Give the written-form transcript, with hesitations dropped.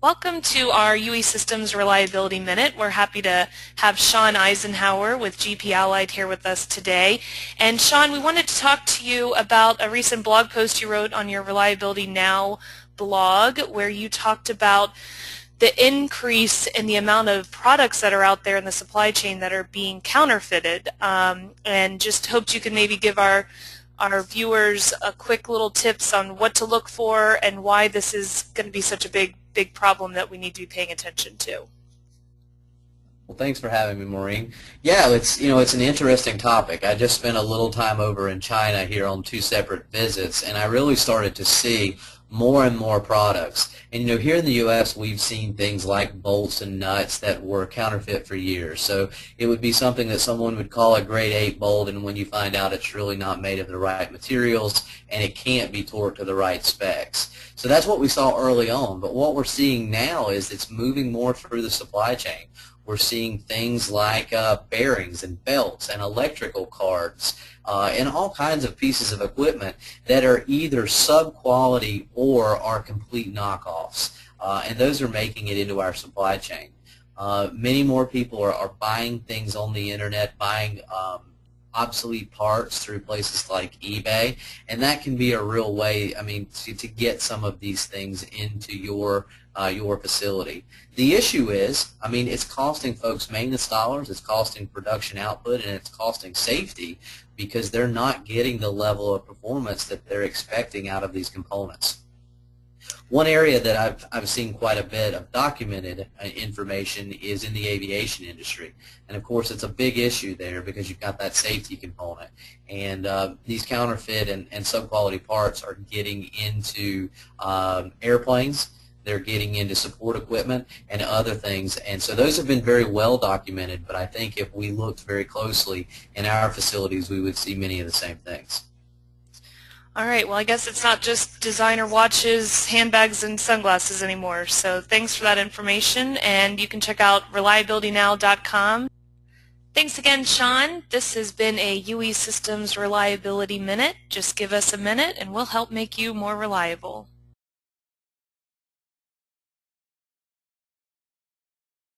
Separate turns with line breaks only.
Welcome to our UE Systems Reliability Minute. We're happy to have Shon Isenhour with GP Allied here with us today. And Shon, we wanted to talk to you about a recent blog post you wrote on your Reliability Now blog, where you talked about the increase in the amount of products that are out there in the supply chain that are being counterfeited, and just hoped you could maybe give our viewers a quick little tips on what to look for and why this is going to be such a big problem that we need to be paying attention to.
Well, thanks for having me, Maureen. Yeah, it's an interesting topic. I just spent a little time over in China here on 2 separate visits, and I really started to see more and more products. And here in the U.S. we've seen things like bolts and nuts that were counterfeit for years. So it would be something that someone would call a grade 8 bolt, and when you find out it's really not made of the right materials and it can't be torqued to the right specs. So that's what we saw early on. But what we're seeing now is it's moving more through the supply chain. We're seeing things like bearings and belts and electrical cards and all kinds of pieces of equipment that are either sub-quality or are complete knockoffs. And those are making it into our supply chain. Many more people are buying things on the internet, buying obsolete parts through places like eBay, and that can be a real way, to get some of these things into your facility. The issue is, it's costing folks maintenance dollars, it's costing production output, and it's costing safety because they're not getting the level of performance that they're expecting out of these components. One area that I've seen quite a bit of documented information is in the aviation industry. And of course it's a big issue there because you've got that safety component. And these counterfeit and sub-quality parts are getting into airplanes, they're getting into support equipment and other things. And so those have been very well documented, but I think if we looked very closely in our facilities we would see many of the same things.
All right, well, I guess it's not just designer watches, handbags, and sunglasses anymore. So thanks for that information, and you can check out reliabilitynow.com. Thanks again, Shon. This has been a UE Systems Reliability Minute. Just give us a minute, and we'll help make you more reliable.